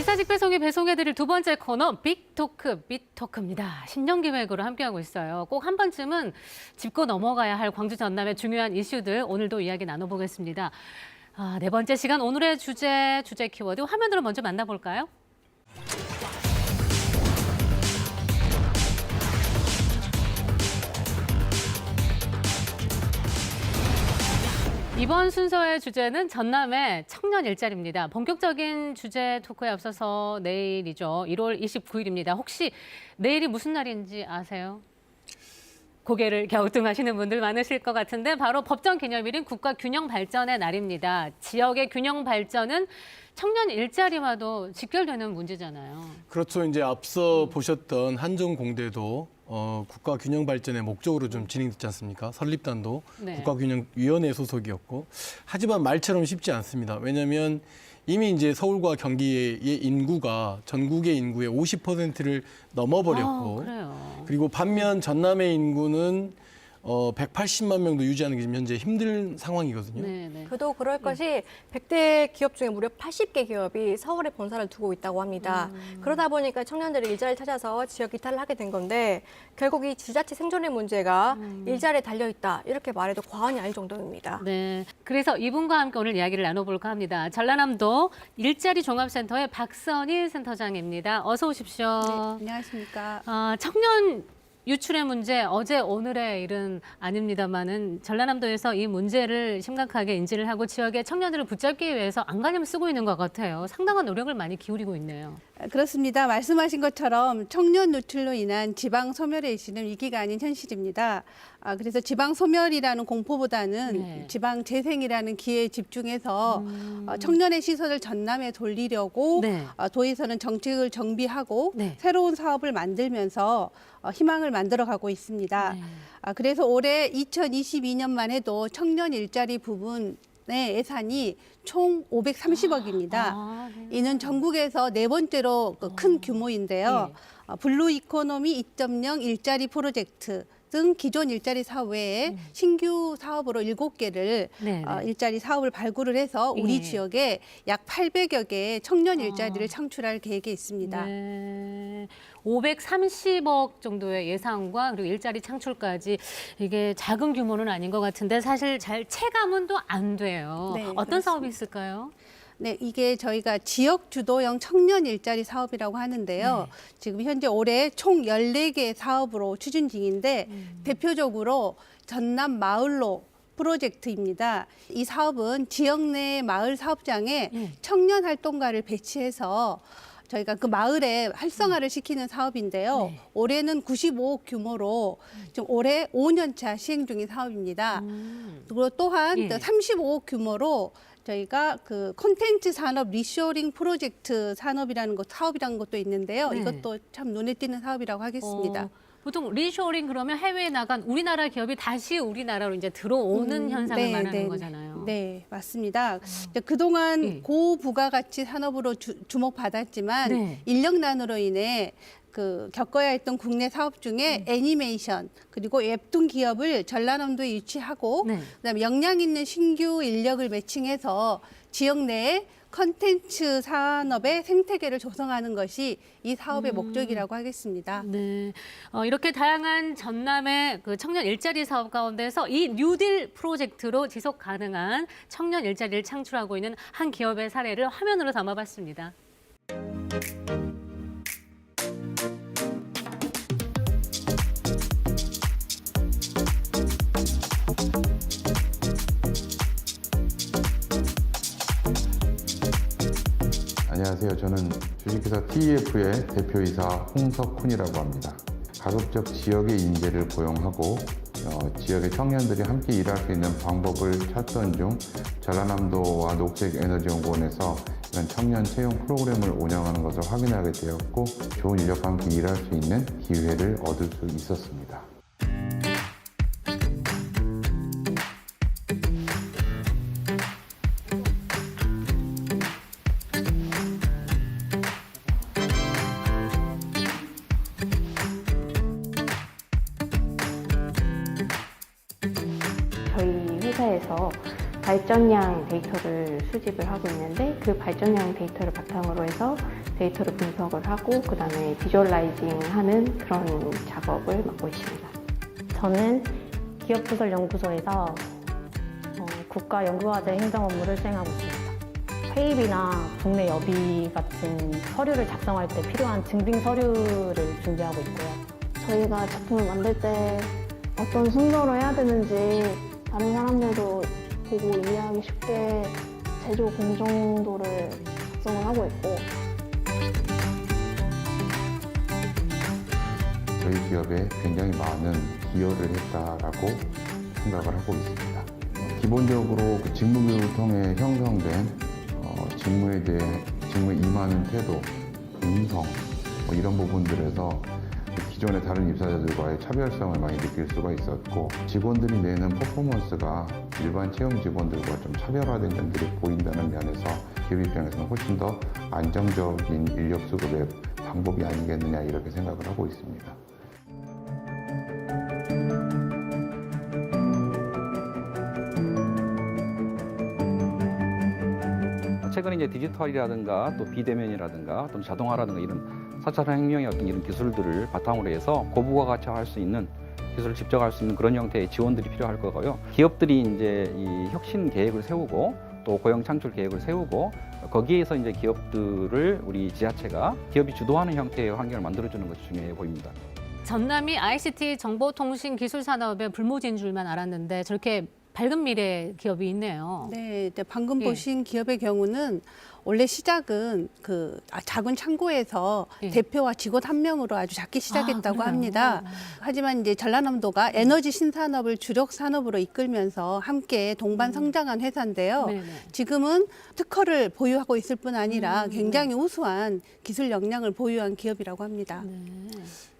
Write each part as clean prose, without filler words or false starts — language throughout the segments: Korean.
기사직 배송이 배송해드릴 두 번째 코너 빅토크, 빅토크입니다. 신년 기획으로 함께하고 있어요. 꼭 한 번쯤은 짚고 넘어가야 할 광주 전남의 중요한 이슈들 오늘도 이야기 나눠보겠습니다. 네 번째 시간 오늘의 주제 키워드 화면으로 먼저 만나볼까요? 이번 순서의 주제는 전남의 청년 일자리입니다. 본격적인 주제 토크에 앞서서 내일이죠. 1월 29일입니다. 혹시 내일이 무슨 날인지 아세요? 고개를 갸우뚱하시는 분들 많으실 것 같은데 바로 법정 기념일인 국가균형발전의 날입니다. 지역의 균형 발전은 청년 일자리와도 직결되는 문제잖아요. 그렇죠. 이제 앞서 보셨던 한전공대도 국가균형발전의 목적으로 좀 진행됐지 않습니까? 설립단도 네. 국가균형위원회 소속이었고 하지만 말처럼 쉽지 않습니다. 왜냐하면 이미 이제 서울과 경기의 인구가 전국의 인구의 50%를 넘어버렸고 그래요. 그리고 반면 전남의 인구는 180만 명도 유지하는 게 지금 현재 힘든 상황이거든요. 네. 그도 그럴 것이 100대 기업 중에 무려 80개 기업이 서울에 본사를 두고 있다고 합니다. 그러다 보니까 청년들이 일자리를 찾아서 지역 이탈을 하게 된 건데 결국 이 지자체 생존의 문제가 일자리에 달려있다 이렇게 말해도 과언이 아닐 정도입니다. 네. 그래서 이분과 함께 오늘 이야기를 나눠볼까 합니다. 전라남도 일자리 종합센터의 박선희 센터장입니다. 어서 오십시오. 네, 안녕하십니까. 청년 유출의 문제, 어제 오늘의 일은 아닙니다만은 전라남도에서 이 문제를 심각하게 인지를 하고 지역의 청년들을 붙잡기 위해서 안간힘을 쓰고 있는 것 같아요. 상당한 노력을 많이 기울이고 있네요. 그렇습니다. 말씀하신 것처럼 청년 노출로 인한 지방 소멸의 이슈는 위기가 아닌 현실입니다. 그래서 지방 소멸이라는 공포보다는 네. 지방 재생이라는 기회에 집중해서 청년의 시선을 전남에 돌리려고 네. 도에서는 정책을 정비하고 네. 새로운 사업을 만들면서 희망을 만들어가고 있습니다. 네. 그래서 올해 2022년만 해도 청년 일자리 부분 의 예산이 총 530억입니다. 네. 이는 전국에서 네 번째로 큰 규모인데요. 블루 이코노미 2.0 일자리 프로젝트 등 기존 일자리 사업 외에 신규 사업으로 7개를 네. 일자리 사업을 발굴을 해서 우리 예. 지역에 약 800여 개의 청년 일자리를 창출할 계획에 있습니다. 네. 530억 정도의 예산과 그리고 일자리 창출까지 이게 작은 규모는 아닌 것 같은데 사실 잘 체감은 또 안 돼요. 네, 어떤 그렇습니다. 사업이 있을까요? 네, 이게 저희가 지역 주도형 청년 일자리 사업이라고 하는데요. 지금 현재 올해 총 14개 사업으로 추진 중인데 대표적으로 전남 마을로 프로젝트입니다. 이 사업은 지역 내 마을 사업장에 청년 활동가를 배치해서 저희가 그 마을에 활성화를 시키는 사업인데요. 올해는 95억 규모로 지금 올해 5년 차 시행 중인 사업입니다. 그리고 또한 예. 35억 규모로 저희가 그 콘텐츠 산업 리쇼링 프로젝트 사업이라는 것도 있는데요. 네. 이것도 참 눈에 띄는 사업이라고 하겠습니다. 보통 리쇼링 그러면 해외에 나간 우리나라 기업이 다시 우리나라로 이제 들어오는 현상을 말하는 거잖아요. 네, 맞습니다. 이제 그동안 예. 고부가가치 산업으로 주목받았지만 네. 인력난으로 인해 겪어야 했던 국내 사업 중에 애니메이션 그리고 웹툰 기업을 전라남도에 유치하고 네. 그다음에 역량 있는 신규 인력을 매칭해서 지역 내에 컨텐츠 산업의 생태계를 조성하는 것이 이 사업의 목적이라고 하겠습니다. 네, 이렇게 다양한 전남의 그 청년 일자리 사업 가운데서 이 뉴딜 프로젝트로 지속 가능한 청년 일자리를 창출하고 있는 한 기업의 사례를 화면으로 담아봤습니다. 안녕하세요. 저는 주식회사 TEF의 대표이사 홍석훈이라고 합니다. 가급적 지역의 인재를 고용하고 지역의 청년들이 함께 일할 수 있는 방법을 찾던 중 전라남도와 녹색에너지연구원에서 이런 청년 채용 프로그램을 운영하는 것을 확인하게 되었고 좋은 인력과 함께 일할 수 있는 기회를 얻을 수 있었습니다. 저희 회사에서 발전량 데이터를 수집을 하고 있는데 그 발전량 데이터를 바탕으로 해서 데이터를 분석을 하고 그다음에 비주얼라이징하는 그런 작업을 맡고 있습니다. 저는 기업부설연구소에서 국가연구과제 행정 업무를 수행하고 있습니다. 회의비나 국내 여비 같은 서류를 작성할 때 필요한 증빙 서류를 준비하고 있고요. 저희가 작품을 만들 때 어떤 순서로 해야 되는지 다른 사람들도 보고 이해하기 쉽게 제조 공정도를 작성을 하고 있고 저희 기업에 굉장히 많은 기여를 했다라고 생각을 하고 있습니다. 기본적으로 그 직무교육을 통해 형성된 직무에 임하는 태도, 음성 이런 부분들에서 기존의 다른 입사자들과의 차별성을 많이 느낄 수가 있었고 직원들이 내는 퍼포먼스가 일반 채용 직원들과 좀 차별화된 점들이 보인다는 면에서 기업 입장에서는 훨씬 더 안정적인 인력 수급의 방법이 아니겠느냐 이렇게 생각을 하고 있습니다. 최근에 이제 디지털이라든가 또 비대면이라든가 또 자동화라든가 이런 4차 혁명의 어떤 이런 기술들을 바탕으로 해서 고부가 가치화할 수 있는 기술을 집적할 수 있는 그런 형태의 지원들이 필요할 거고요. 기업들이 이제 이 혁신 계획을 세우고 또 고용 창출 계획을 세우고 거기에서 이제 기업들을 우리 지자체가 기업이 주도하는 형태의 환경을 만들어주는 것이 중요해 보입니다. 전남이 ICT 정보통신 기술 산업의 불모지인 줄만 알았는데 저렇게 밝은 미래 기업이 있네요. 네, 방금 예. 보신 기업의 경우는 원래 시작은 작은 창고에서 예. 대표와 직원 한 명으로 아주 작게 시작했다고 그래요? 합니다. 하지만 이제 전라남도가 에너지 신산업을 주력 산업으로 이끌면서 함께 동반 성장한 회사인데요. 네네. 지금은 특허를 보유하고 있을 뿐 아니라 굉장히 우수한 기술 역량을 보유한 기업이라고 합니다. 네.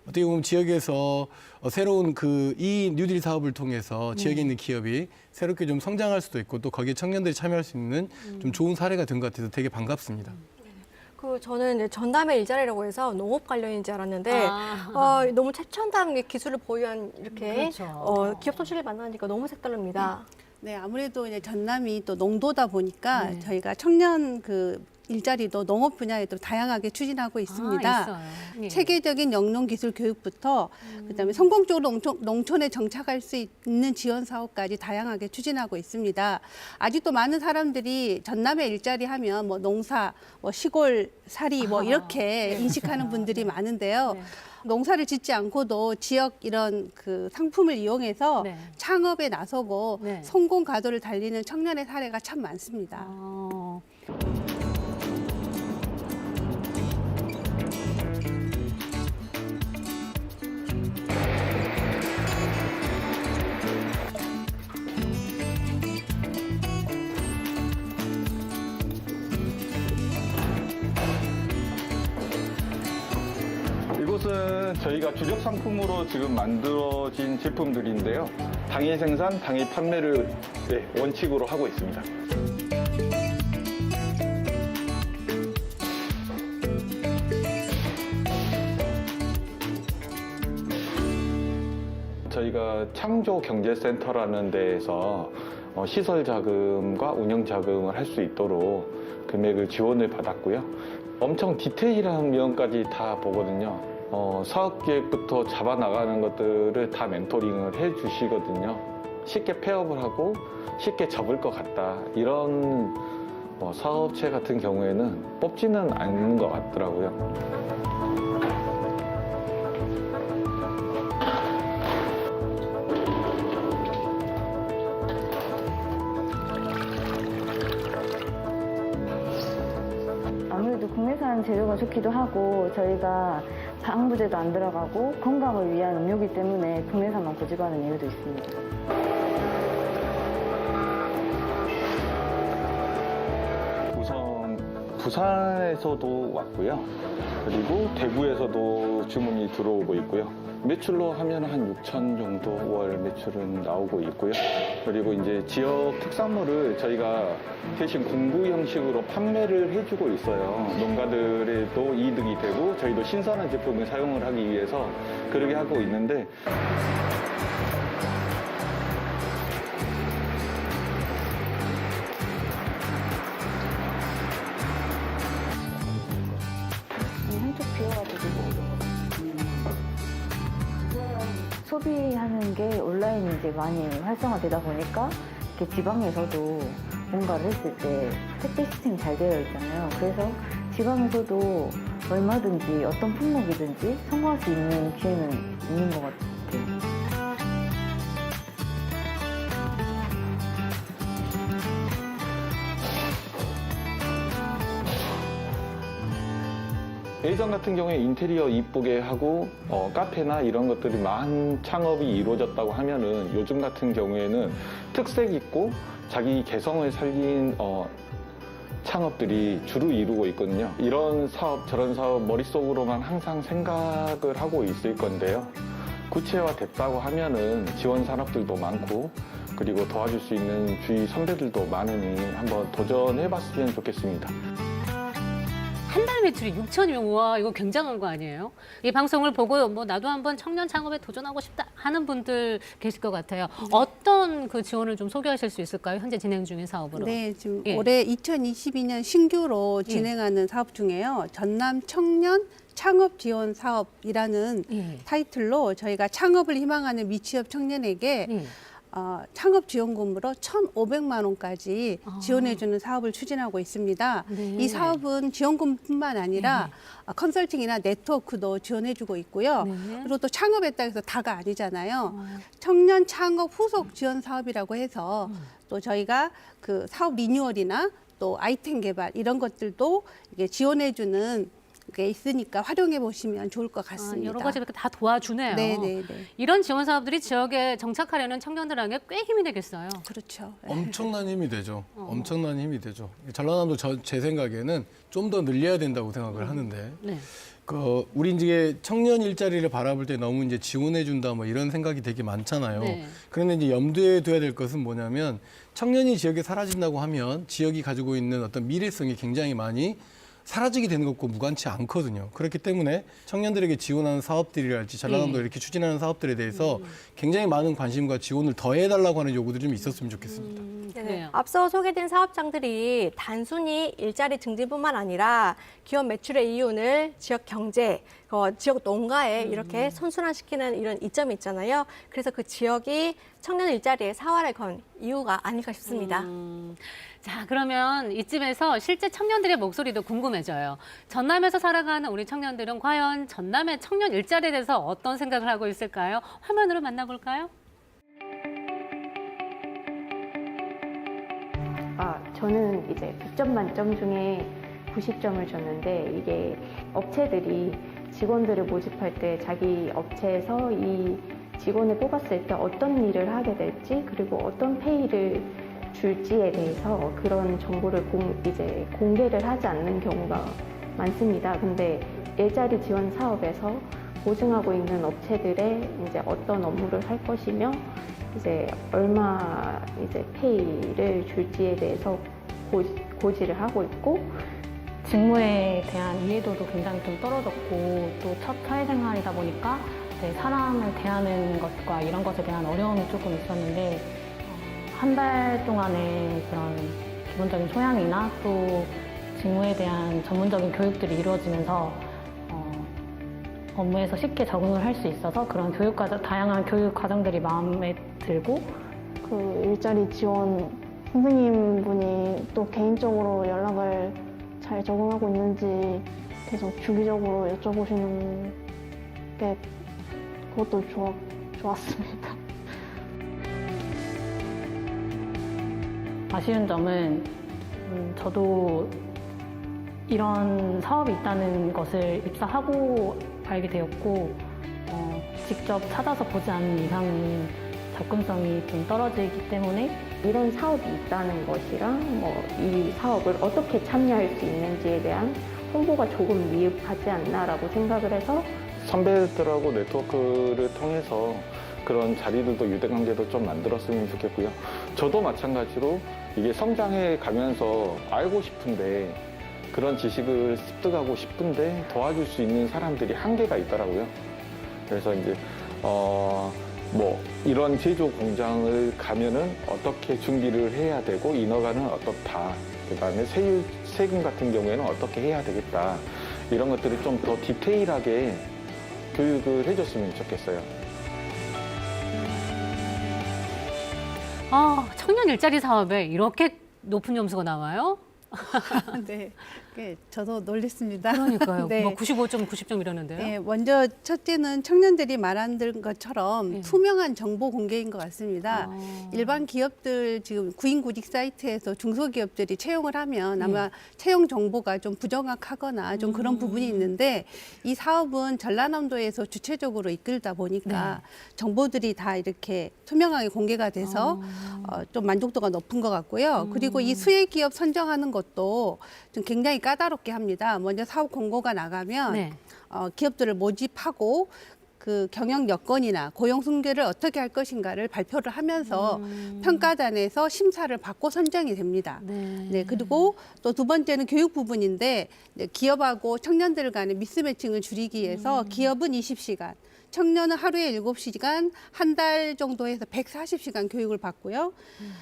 어떻게 보면 지역에서 새로운 이 뉴딜 사업을 통해서 지역에 있는 기업이 새롭게 좀 성장할 수도 있고 또 거기에 청년들이 참여할 수 있는 좀 좋은 사례가 된 것 같아서 되게 반갑습니다. 저는 이제 전남의 일자리라고 해서 농업 관련인 줄 알았는데 너무 최첨단 기술을 보유한 이렇게 그렇죠. 기업 소식을 만나니까 너무 색다릅니다. 네, 아무래도 이제 전남이 또 농도다 보니까 네. 저희가 청년 일자리도 농업 분야에도 다양하게 추진하고 있습니다. 있어요. 예. 체계적인 영농 기술 교육부터 그다음에 성공적으로 농촌에 정착할 수 있는 지원 사업까지 다양하게 추진하고 있습니다. 아직도 많은 사람들이 전남의 일자리 하면 농사, 시골 살이 이렇게 인식하는 분들이 많은데요. 네. 농사를 짓지 않고도 지역 이런 상품을 이용해서 네. 창업에 나서고 네. 성공 가도를 달리는 청년의 사례가 참 많습니다. 이곳은 저희가 주력 상품으로 지금 만들어진 제품들인데요. 당일 생산, 당일 판매를 원칙으로 하고 있습니다. 저희가 창조경제센터라는 데에서 시설 자금과 운영 자금을 할 수 있도록 금액을 지원을 받았고요. 엄청 디테일한 면까지 다 보거든요. 사업 계획부터 잡아나가는 것들을 다 멘토링을 해주시거든요. 쉽게 폐업을 하고 쉽게 접을 것 같다. 이런 사업체 같은 경우에는 뽑지는 않는 것 같더라고요. 아무래도 국내산 재료가 좋기도 하고 저희가 방부제도 안 들어가고 건강을 위한 음료이기 때문에 국내산만 고집하는 이유도 있습니다. 우선 부산에서도 왔고요. 그리고 대구에서도 주문이 들어오고 있고요. 매출로 하면 한 6천 정도 월 매출은 나오고 있고요. 그리고 이제 지역 특산물을 저희가 대신 공구 형식으로 판매를 해주고 있어요. 농가들에도 이득이 되고 저희도 신선한 제품을 사용을 하기 위해서 그렇게 하고 있는데 소비하는 게 온라인이 이제 많이 활성화되다 보니까 이렇게 지방에서도 뭔가를 했을 때 택배 시스템이 잘 되어 있잖아요. 그래서 지방에서도 얼마든지 어떤 품목이든지 성공할 수 있는 기회는 있는 것 같아요. 예전 같은 경우에 인테리어 이쁘게 하고 카페나 이런 것들이 많은 창업이 이루어졌다고 하면은 요즘 같은 경우에는 특색 있고 자기 개성을 살린 창업들이 주로 이루고 있거든요. 이런 사업 저런 사업 머릿속으로만 항상 생각을 하고 있을 건데요. 구체화됐다고 하면은 지원 산업들도 많고 그리고 도와줄 수 있는 주위 선배들도 많으니 한번 도전해봤으면 좋겠습니다. 한 달 매출이 6천이면 와 이거 굉장한 거 아니에요? 이 방송을 보고 뭐 나도 한번 청년 창업에 도전하고 싶다 하는 분들 계실 것 같아요. 어떤 그 지원을 좀 소개하실 수 있을까요? 현재 진행 중인 사업으로. 네, 지금 예. 올해 2022년 신규로 진행하는 사업 중에요. 전남 청년 창업 지원 사업이라는 예. 타이틀로 저희가 창업을 희망하는 미취업 청년에게 예. 창업 지원금으로 1,500만 원까지 지원해주는 사업을 추진하고 있습니다. 네. 이 사업은 지원금뿐만 아니라 컨설팅이나 네트워크도 지원해주고 있고요. 네. 그리고 또 창업했다 해서 다가 아니잖아요. 청년 창업 후속 지원 사업이라고 해서 또 저희가 그 사업 리뉴얼이나 또 아이템 개발 이런 것들도 이게 지원해주는 게 있으니까 활용해 보시면 좋을 것 같습니다. 여러 가지 이렇게 다 도와주네요. 네, 네, 네. 이런 지원 사업들이 지역에 정착하려는 청년들에게 꽤 힘이 되겠어요. 그렇죠. 엄청난 힘이 되죠. 엄청난 힘이 되죠. 전라남도 제 생각에는 좀 더 늘려야 된다고 생각을 하는데 네. 우리 이제 청년 일자리를 바라볼 때 너무 이제 지원해 준다 뭐 이런 생각이 되게 많잖아요. 네. 그런데 이제 염두에 둬야 될 것은 뭐냐면 청년이 지역에 사라진다고 하면 지역이 가지고 있는 어떤 미래성이 굉장히 많이 사라지게 되는 것과 무관치 않거든요. 그렇기 때문에 청년들에게 지원하는 사업들이랄지 전라남도 이렇게 추진하는 사업들에 대해서 굉장히 많은 관심과 지원을 더해달라고 하는 요구들이 좀 있었으면 좋겠습니다. 그래요. 앞서 소개된 사업장들이 단순히 일자리 증진뿐만 아니라 기업 매출의 이윤을 지역 경제, 지역 농가에 이렇게 선순환시키는 이런 이점이 있잖아요. 그래서 그 지역이 청년 일자리에 사활을 건 이유가 아닐까 싶습니다. 자, 그러면 이쯤에서 실제 청년들의 목소리도 궁금해져요. 전남에서 살아가는 우리 청년들은 과연 전남의 청년 일자리에 대해서 어떤 생각을 하고 있을까요? 화면으로 만나볼까요? 저는 이제 100점 만점 중에 90점을 줬는데 이게 업체들이 직원들을 모집할 때 자기 업체에서 이 직원을 뽑았을 때 어떤 일을 하게 될지 그리고 어떤 페이를 줄지에 대해서 그런 정보를 이제 공개를 하지 않는 경우가 많습니다. 근데 일자리 지원 사업에서 보증하고 있는 업체들의 이제 어떤 업무를 할 것이며 이제 얼마 이제 페이를 줄지에 대해서 고지를 하고 있고 직무에 대한 이해도도 굉장히 좀 떨어졌고 또 첫 사회생활이다 보니까 사람을 대하는 것과 이런 것에 대한 어려움이 조금 있었는데 한 달 동안의 그런 기본적인 소양이나 또 직무에 대한 전문적인 교육들이 이루어지면서 업무에서 쉽게 적응을 할 수 있어서 그런 다양한 교육 과정들이 마음에 들고 그 일자리 지원 선생님분이 또 개인적으로 연락을 잘 적응하고 있는지 계속 주기적으로 여쭤보시는 게 그것도 좋았습니다. 아쉬운 점은 저도 이런 사업이 있다는 것을 입사하고 알게 되었고 직접 찾아서 보지 않는 이상은 접근성이 좀 떨어지기 때문에 이런 사업이 있다는 것이랑 이 사업을 어떻게 참여할 수 있는지에 대한 홍보가 조금 미흡하지 않나라고 생각을 해서 선배들하고 네트워크를 통해서 그런 자리들도 유대관계도 좀 만들었으면 좋겠고요. 저도 마찬가지로 이게 성장해 가면서 알고 싶은데 그런 지식을 습득하고 싶은데 도와줄 수 있는 사람들이 한계가 있더라고요. 그래서 이제 이런 제조 공장을 가면은 어떻게 준비를 해야 되고 인허가는 어떻다. 그다음에 세금 같은 경우에는 어떻게 해야 되겠다. 이런 것들을 좀 더 디테일하게 교육을 해줬으면 좋겠어요. 청년 일자리 사업에 이렇게 높은 점수가 나와요? 네, 저도 놀랐습니다. 그러니까요. 네. 뭐 95점, 90점 이러는데요. 네, 먼저 첫째는 청년들이 말한 것처럼 예. 투명한 정보 공개인 것 같습니다. 아. 일반 기업들 지금 구인구직 사이트에서 중소기업들이 채용을 하면 예. 아마 채용 정보가 좀 부정확하거나 좀 그런 부분이 있는데 이 사업은 전라남도에서 주체적으로 이끌다 보니까 정보들이 다 이렇게 투명하게 공개가 돼서 좀 만족도가 높은 것 같고요. 그리고 이 수혜 기업 선정하는 것도 좀 굉장히 까다롭게 합니다. 먼저 사업 공고가 나가면 네. 기업들을 모집하고 그 경영 여건이나 고용 승계를 어떻게 할 것인가를 발표를 하면서 평가단에서 심사를 받고 선정이 됩니다. 네, 그리고 또 두 번째는 교육 부분인데 기업하고 청년들 간의 미스매칭을 줄이기 위해서 기업은 20시간, 청년은 하루에 7시간, 한 달 정도 해서 140시간 교육을 받고요.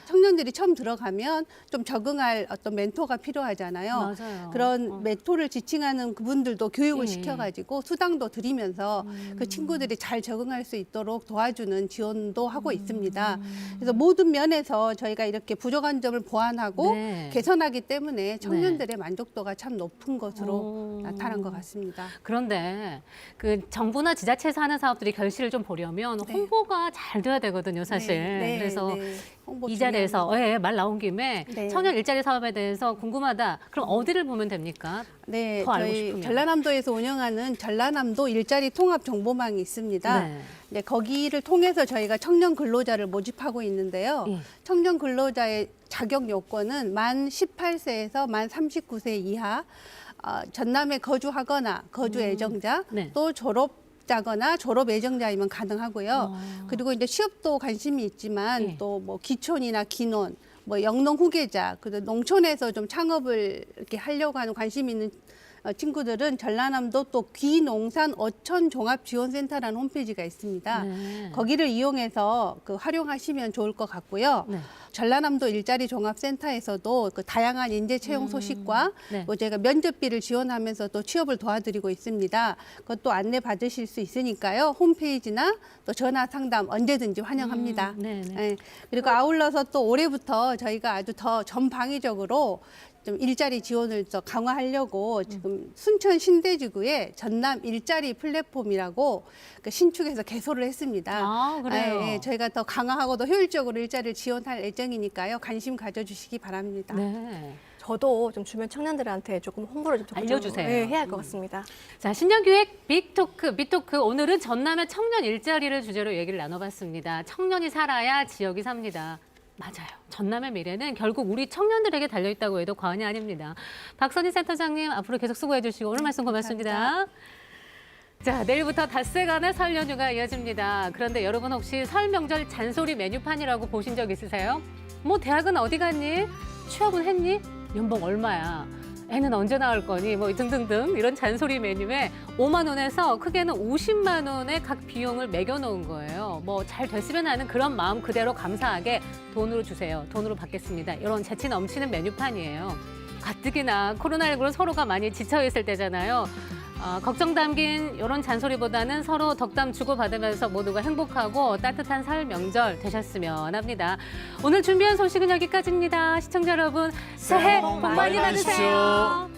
청년들이 처음 들어가면 좀 적응할 어떤 멘토가 필요하잖아요. 맞아요. 그런 멘토를 지칭하는 그분들도 교육을 예. 시켜가지고 수당도 드리면서 그 친구들이 잘 적응할 수 있도록 도와주는 지원도 하고 있습니다. 그래서 모든 면에서 저희가 이렇게 부족한 점을 보완하고 네. 개선하기 때문에 청년들의 만족도가 참 높은 것으로 나타난 것 같습니다. 그런데 그 정부나 지자체에서 하는 사업들이 결실을 좀 보려면 네. 홍보가 잘 돼야 되거든요, 사실. 네, 그래서 네. 홍보 이 자리에서 말 나온 김에 네. 청년 일자리 사업에 대해서 궁금하다. 그럼 어디를 보면 됩니까? 네, 더 알고 저희 싶으면. 전라남도에서 운영하는 전라남도 일자리 통합 정보망이 있습니다. 네. 네, 거기를 통해서 저희가 청년 근로자를 모집하고 있는데요. 예. 청년 근로자의 자격 요건은 만 18세에서 만 39세 이하, 전남에 거주하거나 거주 애정자, 네. 또 졸업자거나 졸업 애정자이면 가능하고요. 그리고 이제 취업도 관심이 있지만 예. 또 뭐 기촌이나 기논, 뭐 영농 후계자, 그리고 농촌에서 좀 창업을 이렇게 하려고 하는 관심이 있는 친구들은 전라남도 또 귀농산 어촌 종합지원센터라는 홈페이지가 있습니다. 네. 거기를 이용해서 활용하시면 좋을 것 같고요. 네. 전라남도 일자리 종합센터에서도 그 다양한 인재 채용 소식과 네. 또 저희가 면접비를 지원하면서 또 취업을 도와드리고 있습니다. 그것도 안내 받으실 수 있으니까요. 홈페이지나 또 전화 상담 언제든지 환영합니다. 네, 네. 네. 그리고 아울러서 또 올해부터 저희가 아주 더 전방위적으로 좀 일자리 지원을 더 강화하려고 지금 순천 신대지구에 전남 일자리 플랫폼이라고 그 신축해서 개소를 했습니다. 아, 그래요? 예, 저희가 더 강화하고 더 효율적으로 일자리를 지원할 예정이니까요. 관심 가져주시기 바랍니다. 네. 저도 좀 주변 청년들한테 조금 홍보를 좀 적극적으로, 알려주세요. 네, 해야 할 것 같습니다. 자, 신년기획 빅토크. 오늘은 전남의 청년 일자리를 주제로 얘기를 나눠봤습니다. 청년이 살아야 지역이 삽니다. 맞아요. 전남의 미래는 결국 우리 청년들에게 달려있다고 해도 과언이 아닙니다. 박선희 센터장님, 앞으로 계속 수고해 주시고 오늘 말씀 고맙습니다. 자, 내일부터 닷새간의 설 연휴가 이어집니다. 그런데 여러분 혹시 설 명절 잔소리 메뉴판이라고 보신 적 있으세요? 뭐 대학은 어디 갔니? 취업은 했니? 연봉 얼마야? 애는 언제 나올 거니? 뭐 등등등 이런 잔소리 메뉴에 5만 원에서 크게는 50만 원의 각 비용을 매겨놓은 거예요. 뭐 잘 됐으면 하는 그런 마음 그대로 감사하게 돈으로 주세요. 돈으로 받겠습니다. 이런 재치 넘치는 메뉴판이에요. 가뜩이나 코로나19로 서로가 많이 지쳐있을 때잖아요. 걱정 담긴 이런 잔소리보다는 서로 덕담 주고받으면서 모두가 행복하고 따뜻한 설 명절 되셨으면 합니다. 오늘 준비한 소식은 여기까지입니다. 시청자 여러분, 새해 복 많이 받으세요.